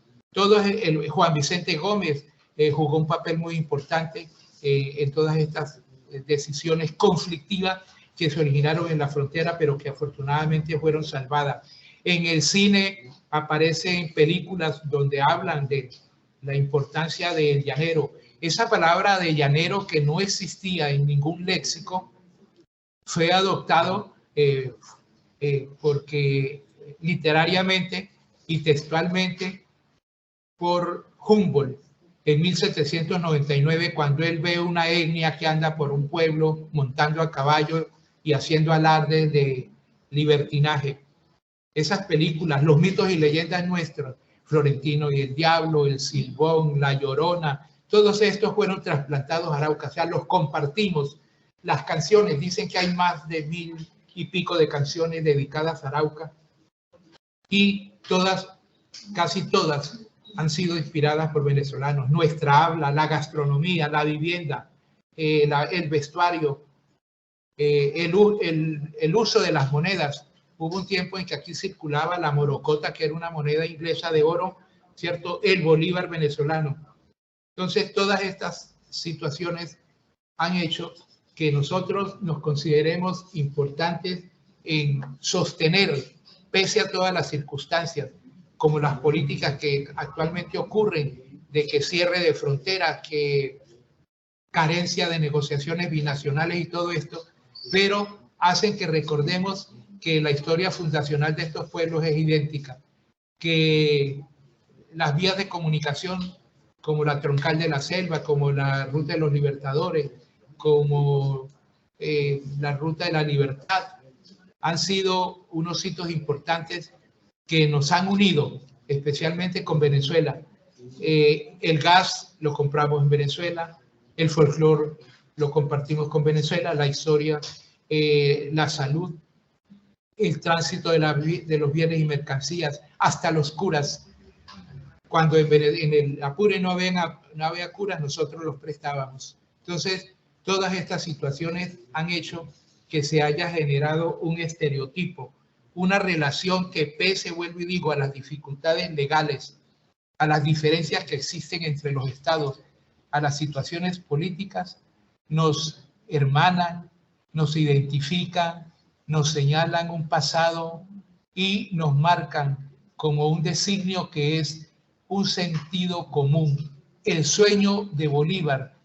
Juan Vicente Gómez jugó un papel muy importante en todas estas decisiones conflictivas que se originaron en la frontera, pero que afortunadamente fueron salvadas. En el cine aparecen películas donde hablan de la importancia del llanero. Esa palabra de llanero, que no existía en ningún léxico, fue adoptado porque literariamente y textualmente por Humboldt en 1799, cuando él ve una etnia que anda por un pueblo montando a caballo y haciendo alarde de libertinaje. Esas películas, los mitos y leyendas nuestros, Florentino y el Diablo, El Silbón, La Llorona, todos estos fueron trasplantados a Arauca, o sea, los compartimos. Las canciones, dicen que hay más de 1000 y pico de canciones dedicadas a Arauca, y todas, casi todas, han sido inspiradas por venezolanos. Nuestra habla, la gastronomía, la vivienda, el vestuario, el uso de las monedas. Hubo un tiempo en que aquí circulaba la morocota, que era una moneda inglesa de oro, ¿cierto? El bolívar venezolano. Entonces, todas estas situaciones han hecho que nosotros nos consideremos importantes en sostener, pese a todas las circunstancias, como las políticas que actualmente ocurren, de que cierre de fronteras, que carencia de negociaciones binacionales y todo esto, pero hacen que recordemos que la historia fundacional de estos pueblos es idéntica, que las vías de comunicación como la Troncal de la Selva, como la Ruta de los Libertadores, como la Ruta de la Libertad, han sido unos hitos importantes que nos han unido, especialmente con Venezuela. El gas lo compramos en Venezuela, el folclore lo compartimos con Venezuela, la historia, la salud, el tránsito de los bienes y mercancías, hasta los curas. Cuando en el Apure no había curas, nosotros los prestábamos. Entonces, todas estas situaciones han hecho que se haya generado un estereotipo, una relación que pese, vuelvo y digo, a las dificultades legales, a las diferencias que existen entre los estados, a las situaciones políticas, nos hermanan, nos identifican, nos señalan un pasado y nos marcan como un designio que es un sentido común. El sueño de Bolívar,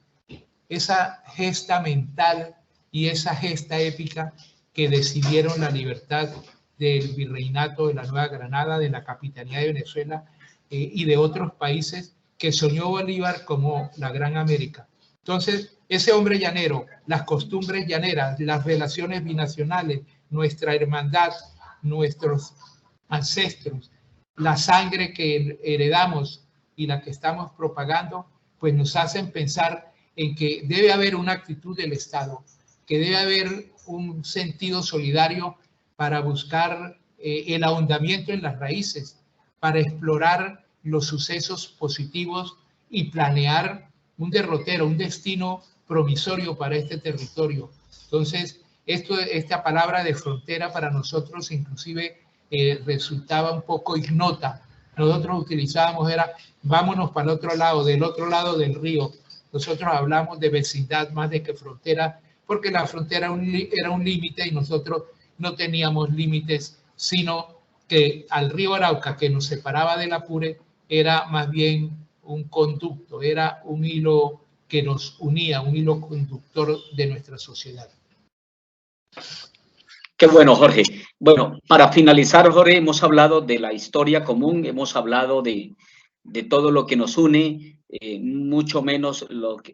esa gesta mental y esa gesta épica que decidieron la libertad del virreinato de la Nueva Granada, de la Capitanía de Venezuela y de otros países que soñó Bolívar como la Gran América. Entonces, ese hombre llanero, las costumbres llaneras, las relaciones binacionales, nuestra hermandad, nuestros ancestros, la sangre que heredamos y la que estamos propagando, pues nos hacen pensar en que debe haber una actitud del Estado, que debe haber un sentido solidario para buscar el ahondamiento en las raíces, para explorar los sucesos positivos y planear un derrotero, un destino promisorio para este territorio. Entonces, esta palabra de frontera para nosotros inclusive resultaba un poco ignota. Nosotros utilizábamos vámonos para el otro lado, del otro lado del río. Nosotros hablamos de vecindad más de que frontera, porque la frontera era un límite y nosotros no teníamos límites, sino que al río Arauca, que nos separaba del Apure, era más bien un conducto, era un hilo que nos unía, un hilo conductor de nuestra sociedad. Qué bueno, Jorge. Bueno, para finalizar, Jorge, hemos hablado de la historia común, hemos hablado de todo lo que nos une, mucho menos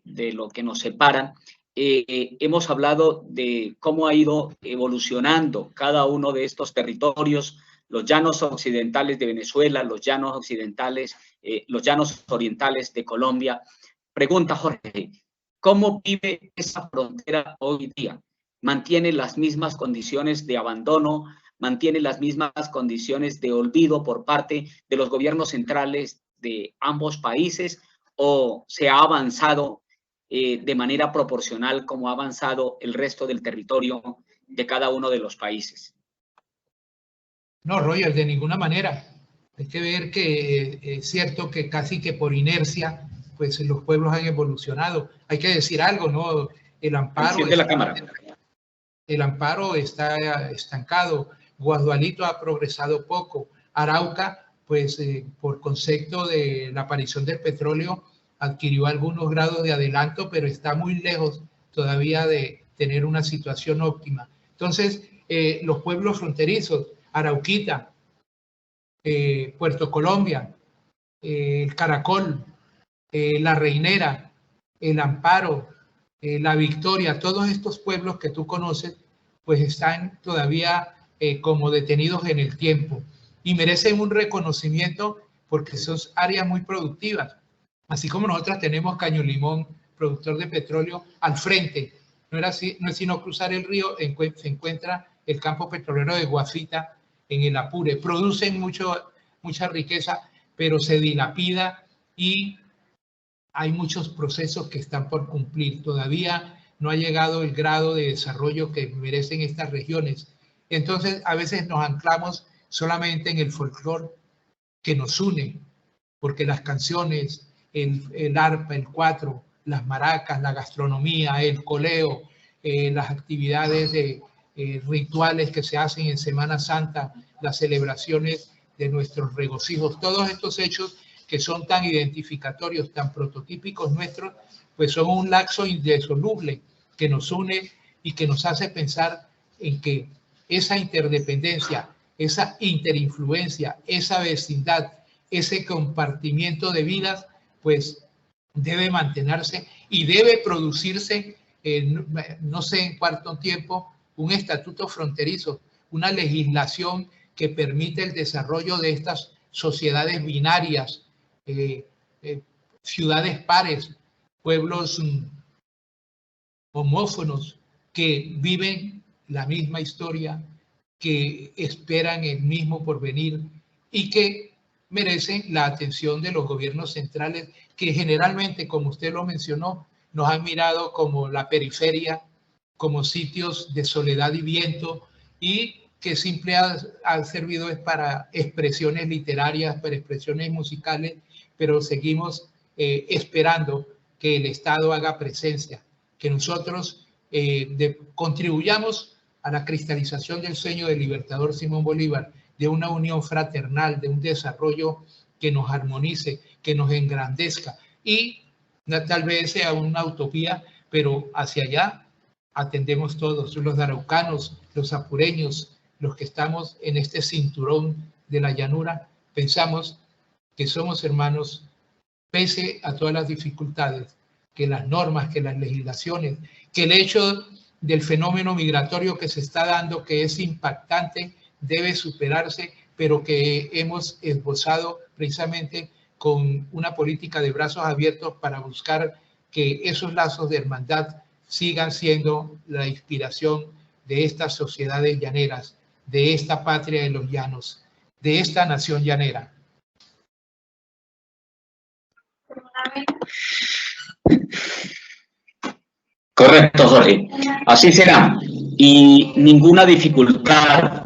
de lo que nos separa. Hemos hablado de cómo ha ido evolucionando cada uno de estos territorios, los llanos occidentales de Venezuela, los llanos occidentales, los llanos orientales de Colombia. Pregunta, Jorge, ¿cómo vive esa frontera hoy día? ¿Mantiene las mismas condiciones de abandono? ¿Mantiene las mismas condiciones de olvido por parte de los gobiernos centrales de ambos países? ¿O se ha avanzado de manera proporcional como ha avanzado el resto del territorio de cada uno de los países? No, Roger, de ninguna manera. Hay que ver que es cierto que casi que por inercia, pues los pueblos han evolucionado. Hay que decir algo, ¿no? El amparo está estancado. Guadualito ha progresado poco. Arauca, pues por concepto de la aparición del petróleo, adquirió algunos grados de adelanto, pero está muy lejos todavía de tener una situación óptima. Entonces, los pueblos fronterizos, Arauquita, Puerto Colombia, el Caracol, la Reinera, el Amparo, la Victoria, todos estos pueblos que tú conoces, pues están todavía como detenidos en el tiempo y merecen un reconocimiento porque son áreas muy productivas. Así como nosotros tenemos Caño Limón, productor de petróleo, al frente. No es sino cruzar el río, se encuentra el campo petrolero de Guafita en el Apure. Producen mucha riqueza, pero se dilapida y hay muchos procesos que están por cumplir. Todavía no ha llegado el grado de desarrollo que merecen estas regiones. Entonces, a veces nos anclamos solamente en el folclore que nos une, porque las canciones, el arpa, el cuatro, las maracas, la gastronomía, el coleo, las actividades rituales que se hacen en Semana Santa, las celebraciones de nuestros regocijos, todos estos hechos que son tan identificatorios, tan prototípicos nuestros, pues son un lazo indisoluble que nos une y que nos hace pensar en que esa interdependencia, esa interinfluencia, esa vecindad, ese compartimiento de vidas, pues debe mantenerse y debe producirse, no sé en cuánto tiempo, un estatuto fronterizo, una legislación que permite el desarrollo de estas sociedades binarias, ciudades pares, pueblos homófonos que viven la misma historia, que esperan el mismo porvenir y que merecen la atención de los gobiernos centrales que generalmente, como usted lo mencionó, nos han mirado como la periferia, como sitios de soledad y viento y que siempre ha servido es para expresiones literarias, para expresiones musicales, pero seguimos esperando que el Estado haga presencia, que nosotros contribuyamos a la cristalización del sueño del libertador Simón Bolívar, de una unión fraternal, de un desarrollo que nos armonice, que nos engrandezca y tal vez sea una utopía, pero hacia allá atendemos todos, los araucanos, los apureños, los que estamos en este cinturón de la llanura, pensamos que somos hermanos pese a todas las dificultades, que las normas, que las legislaciones, que el hecho del fenómeno migratorio que se está dando, que es impactante, debe superarse, pero que hemos esbozado precisamente con una política de brazos abiertos para buscar que esos lazos de hermandad sigan siendo la inspiración de estas sociedades llaneras, de esta patria de los llanos, de esta nación llanera. Correcto, Jorge. Así será. Y ninguna dificultad,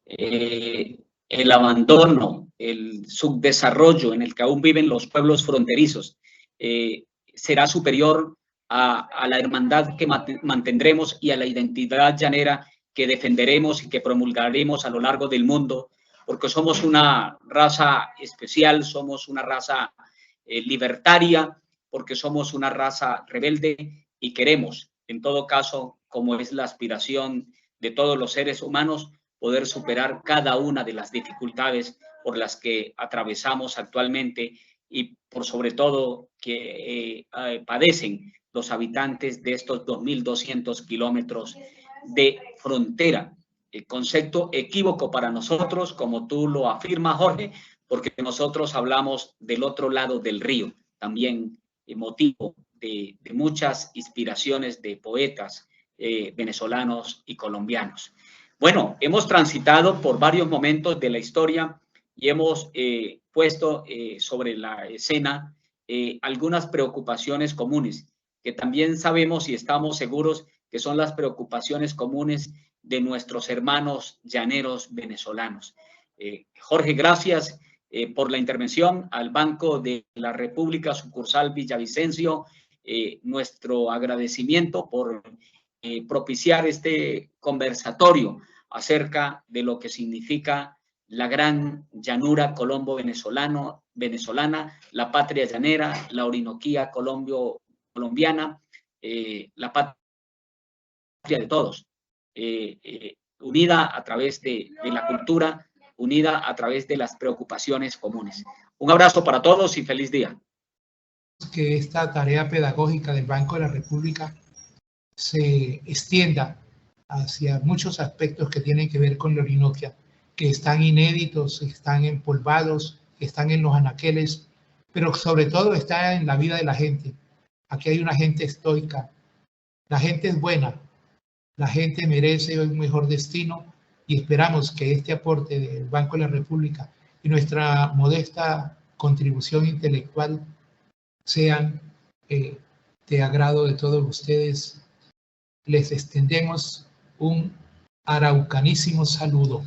el abandono, el subdesarrollo en el que aún viven los pueblos fronterizos, será superior a la hermandad que mantendremos y a la identidad llanera que defenderemos y que promulgaremos a lo largo del mundo, porque somos una raza especial, somos una raza libertaria, porque somos una raza rebelde y queremos, en todo caso, como es la aspiración de todos los seres humanos, poder superar cada una de las dificultades por las que atravesamos actualmente y por sobre todo que padecen los habitantes de estos 2.200 kilómetros de frontera. El concepto equívoco para nosotros, como tú lo afirmas, Jorge, porque nosotros hablamos del otro lado del río, también motivo de muchas inspiraciones de poetas venezolanos y colombianos. Bueno, hemos transitado por varios momentos de la historia y hemos puesto sobre la escena algunas preocupaciones comunes, que también sabemos y estamos seguros que son las preocupaciones comunes de nuestros hermanos llaneros venezolanos. Jorge, gracias por la intervención al Banco de la República, sucursal Villavicencio, nuestro agradecimiento por propiciar este conversatorio acerca de lo que significa la gran llanura colombo-venezolana, la patria llanera, la Orinoquía colombiana, la patria de todos, unida a través de la cultura, unida a través de las preocupaciones comunes. Un abrazo para todos y feliz día. Que esta tarea pedagógica del Banco de la República se extienda hacia muchos aspectos que tienen que ver con la Orinoquia, que están inéditos, están empolvados, están en los anaqueles, pero sobre todo está en la vida de la gente. Aquí hay una gente estoica, la gente es buena, la gente merece un mejor destino y esperamos que este aporte del Banco de la República y nuestra modesta contribución intelectual sean de agrado de todos ustedes, les extendemos un araucanísimo saludo.